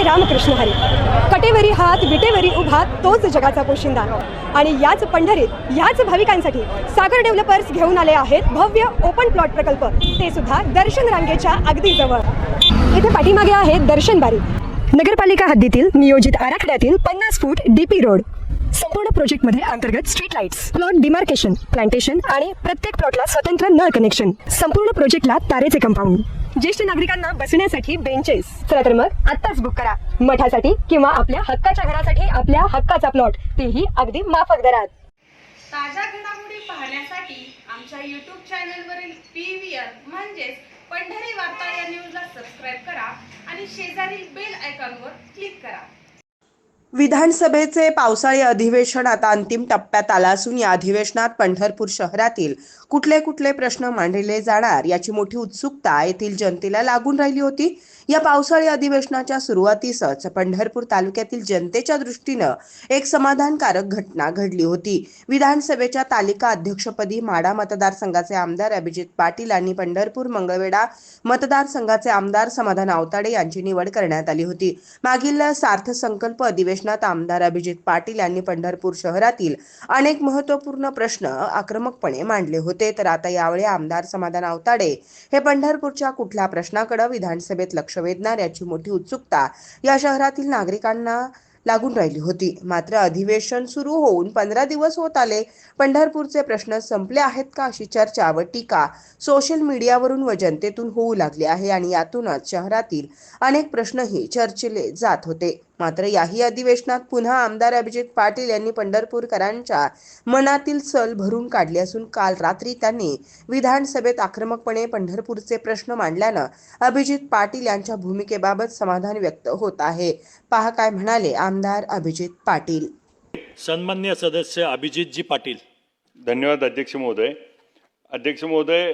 रामकृष्ण हरी. कटेवरी हात विटेवरी उभा तोच जगाचा पोशिंदा. आणि याच पंढरीत याच भाविकांसाठी सागर डेव्हलपर्स घेऊन आले आहेत भव्य ओपन प्लॉट प्रकल्प, ते सुद्धा दर्शन रांगेच्या अगदी जवळ. इथे पाठीमागे आहे दर्शन बारी. नगरपालिका हद्दीतील नियोजित आराखड्यातील 50 फूट डीपी रोड. संपूर्ण प्रोजेक्टमध्ये अंतर्गत street lights, plot demarcation, plantation आणि प्रत्येक प्लॉटला स्वतंत्र नळ कनेक्शन. संपूर्ण प्रोजेक्टला तारेचे कंपाऊंड. ज्येष्ठ नागरिकांना बसण्यासाठी बेंचेस. चला तर मग आत्ताच बुक करा मठासाठी किंवा आपल्या हक्काच्या घरासाठी आपल्या हक्काचा प्लॉट, तेही अगदी माफक दरात. ताज्या घडामोडी पाहण्यासाठी आमच्या YouTube चॅनलवरील PVR म्हणजेच पंढरी वार्ता या न्यूजला सबस्क्राईब करा आणि शेजारील बेल आयकॉनवर क्लिक करा. विधानसभेचे पावसाळी अधिवेशन आता अंतिम टप्प्यात आला असून या अधिवेशनात पंढरपूर शहरातील कुठले कुठले प्रश्न मांडले जाणार याची मोठी उत्सुकता येथील जनतेला लागून राहिली होती. या पावसाळी अधिवेशनाच्या सुरुवातीसच पंढरपूर तालुक्यातील जनतेच्या दृष्टीनं एक समाधानकारक घटना घडली होती. विधानसभेच्या तालिका अध्यक्षपदी माढा मतदारसंघाचे आमदार अभिजित पाटील आणि पंढरपूर मंगळवेढा मतदारसंघाचे आमदार समाधान आवताडे यांची निवड करण्यात आली होती. मागील सार्थ संकल्प अधिवेशनात आमदार अभिजित पाटील यांनी पंढरपूर शहरातील अनेक महत्त्वपूर्ण प्रश्न आक्रमकपणे मांडले होते. तर आता यावेळी आमदार समाधान आवताडे हे पंढरपूरच्या कुठल्या प्रश्नाकडे विधानसभेत लक्ष वेधणार याची मोठी उत्सुकता या शहरातील नागरिकांना लागून राहिली होती. मात्र अधिवेशन सुरू होऊन 15 दिवस होत आले, पंढरपूरचे प्रश्न संपले आहेत का अशी चर्चा व टीका सोशल मीडियावरून व जनतेतून होऊ लागली आहे आणि यातूनच शहरातील अनेक प्रश्नही चर्चिले जात होते. मात्र याही अधिवेशनात पुन्हा आमदार अभिजित पाटील यांनी पंढरपूरकरांच्या मनातील सल भरून काढली असून काल रात्री त्यांनी विधानसभेत आक्रमकपणे पंढरपूरचे प्रश्न मांडल्यानं अभिजित पाटील यांच्या भूमिकेबाबत समाधान व्यक्त होत आहे. पहा काय म्हणाले आमदार अभिजित पाटील. सन्मान्य सदस्य अभिजितजी पाटील. धन्यवाद अध्यक्ष महोदय. अध्यक्ष महोदय,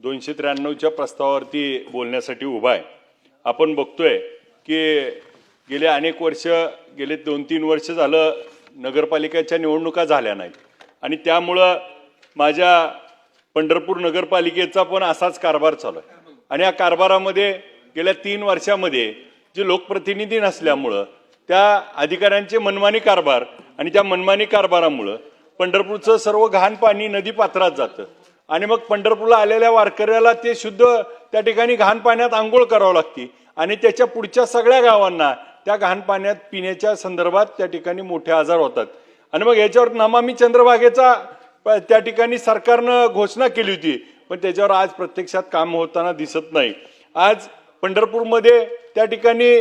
293च्या प्रस्तावावरती बोलण्यासाठी उभा आहे. आपण बघतोय की गेले अनेक वर्ष, गेले 2-3 वर्ष झालं नगरपालिकेच्या निवडणुका झाल्या नाहीत आणि त्यामुळं माझ्या पंढरपूर नगरपालिकेचा पण असाच कारभार चालू आहे. आणि या कारभारामध्ये गेल्या 3 वर्षामध्ये जे लोकप्रतिनिधी नसल्यामुळं त्या अधिकाऱ्यांचे मनमानी कारभार आणि त्या मनमानी कारभारामुळं पंढरपूरचं सर्व घाण पाणी नदी पात्रात जातं आणि मग पंढरपूरला आलेल्या वारकऱ्याला ते शुद्ध त्या ठिकाणी घाण पाण्यात आंघोळ करावं लागते आणि त्याच्या पुढच्या सगळ्या गावांना त्या घाण पाण्यात पिण्याच्या संदर्भात त्या ठिकाणी मोठे आजार होतात. आणि मग याच्यावर नमामि चंद्रभागेचा त्या ठिकाणी सरकारनं घोषणा केली होती, पण त्याच्यावर आज प्रत्यक्षात काम होताना दिसत नाही. आज पंढरपूरमध्ये त्या ठिकाणी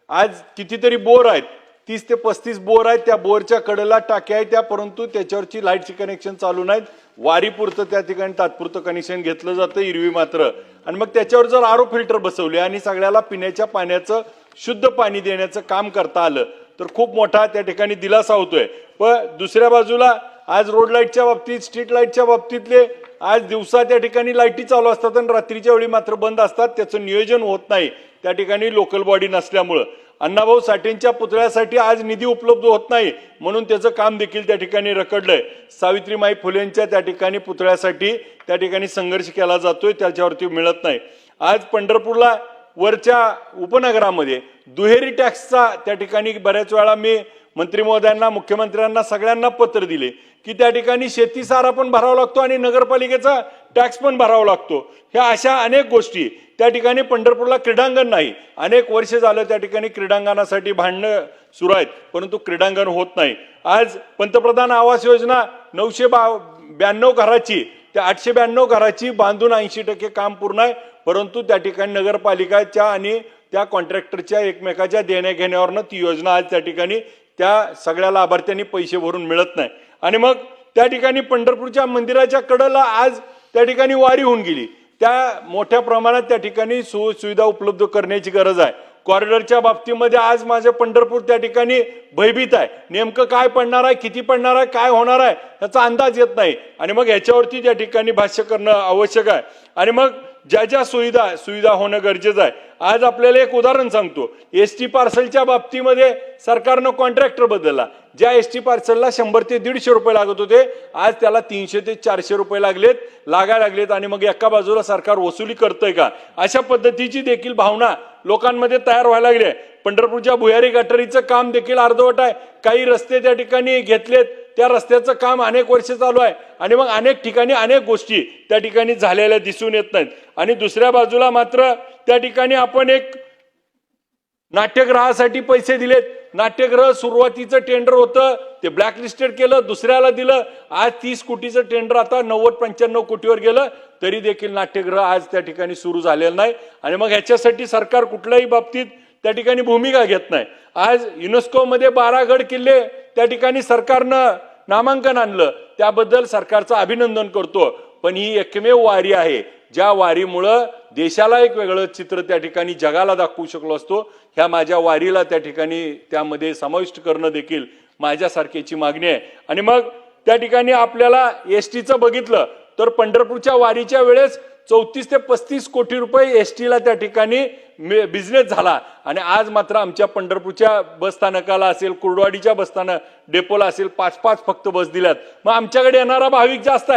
आज कितीतरी बोर आहेत, 30 ते 35 बोर आहेत. त्या बोरच्या कडेला टाक्या आहेत त्या, परंतु त्याच्यावरची लाईटची कनेक्शन चालू नाहीत. वारीपुरतं त्या ठिकाणी तात्पुरतं कनेक्शन घेतलं जातं इरवी मात्र. आणि मग त्याच्यावर जर आरो फिल्टर बसवले आणि सगळ्याला पिण्याच्या पाण्याचं शुद्ध पाणी देण्याचं काम करता आलं तर खूप मोठा त्या ठिकाणी दिलासा होतोय. पण दुसऱ्या बाजूला आज रोड लाईटच्या बाबतीत, स्ट्रीट लाईटच्या बाबतीतले आज दिवसा त्या ठिकाणी लाईटी चालू असतात आणि रात्रीच्या वेळी मात्र बंद असतात. त्याचं नियोजन होत नाही त्या ठिकाणी लोकल बॉडी नसल्यामुळं. अण्णाभाऊ साठेंच्या पुतळ्यासाठी आज निधी उपलब्ध होत नाही म्हणून त्याचं काम देखील त्या ठिकाणी रखडलंय. सावित्रीमाई फुलेंच्या त्या ठिकाणी पुतळ्यासाठी त्या ठिकाणी संघर्ष केला जातोय, त्याच्यावरती मिळत नाही. आज पंढरपूरला वरच्या उपनगरामध्ये दुहेरी टॅक्सचा त्या ठिकाणी बऱ्याच वेळा मी मंत्री महोदयांना, मुख्यमंत्र्यांना सगळ्यांना पत्र दिले की त्या ठिकाणी शेतीसारा पण भरावा लागतो आणि नगरपालिकेचा टॅक्स पण भरावा लागतो. ह्या अशा अनेक गोष्टी त्या ठिकाणी पंढरपूरला क्रीडांगण नाही. अनेक वर्ष झालं त्या ठिकाणी क्रीडांगणासाठी भांडणं सुरू आहेत, परंतु क्रीडांगण होत नाही. आज पंतप्रधान आवास योजना 992 घराची त्या 892 घराची बांधून 80% काम पूर्ण आहे, परंतु त्या ठिकाणी नगरपालिकाच्या आणि त्या कॉन्ट्रॅक्टरच्या एकमेकाच्या देण्या घेण्यावरनं ती योजना आज त्या ठिकाणी त्या सगळ्या लाभार्थ्यांनी पैसे भरून मिळत नाही. आणि मग त्या ठिकाणी पंढरपूरच्या मंदिराच्या कडेला आज त्या ठिकाणी वारी होऊन गेली. त्या मोठ्या प्रमाणात त्या ठिकाणी सुविधा उपलब्ध करण्याची गरज आहे. कॉरिडॉरच्या बाबतीमध्ये आज माझं पंढरपूर त्या ठिकाणी भयभीत आहे. नेमकं काय पडणार आहे, किती पडणार आहे, काय होणार आहे याचा अंदाज येत नाही आणि मग ह्याच्यावरती त्या ठिकाणी भाष्य करणं आवश्यक आहे. आणि मग ज्या ज्या सुविधा होणं गरजेचं आहे. आज आपल्याला एक उदाहरण सांगतो. एस टी पार्सलच्या बाबतीमध्ये सरकारनं कॉन्ट्रॅक्टर बदलला. ज्या एस टी पार्सलला 100 ते 150 रुपये लागत होते, आज त्याला 300 ते 400 रुपये लागायला लागलेत. आणि मग एका बाजूला सरकार वसुली करतंय का, अशा पद्धतीची देखील भावना लोकांमध्ये तयार व्हायला लागली आहे. पंढरपूरच्या भुयारी गटारीचं काम देखील अर्धवट आहे. काही रस्ते त्या ठिकाणी घेतलेत, त्या रस्त्याचं काम अनेक वर्ष चालू आहे आणि मग अनेक ठिकाणी अनेक गोष्टी त्या ठिकाणी झालेल्या दिसून येत नाहीत. आणि दुसऱ्या बाजूला मात्र त्या ठिकाणी आपण एक नाट्यगृहासाठी पैसे दिलेत. नाट्यगृह सुरुवातीचं टेंडर होतं, ते ब्लॅकलिस्टेड केलं, दुसऱ्याला दिलं. आज 30 कोटीचं टेंडर आता 90-95 कोटीवर गेलं, तरी देखील नाट्यगृह आज त्या ठिकाणी सुरू झालेलं नाही. आणि मग ह्याच्यासाठी सरकार कुठल्याही बाबतीत त्या ठिकाणी भूमिका घेत नाही. आज युनेस्को मध्ये 12 गड किल्ले त्या ठिकाणी सरकारनं नामांकन आणलं, त्याबद्दल सरकारचं अभिनंदन करतो. पण ही एकमेव वारी आहे ज्या वारीमुळं देशाला एक वेगळं चित्र त्या ठिकाणी जगाला दाखवू शकलो असतो. ह्या माझ्या वारीला त्या ठिकाणी त्यामध्ये समाविष्ट करणं देखील माझ्यासारख्याची मागणी आहे. आणि मग त्या ठिकाणी आपल्याला एस टीचं बघितलं तर पंढरपूरच्या वारीच्या वेळेस 34 ते 35 कोटी रुपये एस टीला त्या ठिकाणी बिझनेस झाला. आणि आज मात्र आमच्या पंढरपूरच्या बस स्थानकाला असेल, कुर्डवाडीच्या बस स्थानक डेपोला असेल, 5-5 फक्त बस दिल्यात. मग आमच्याकडे येणारा भाविक जास्त आहे.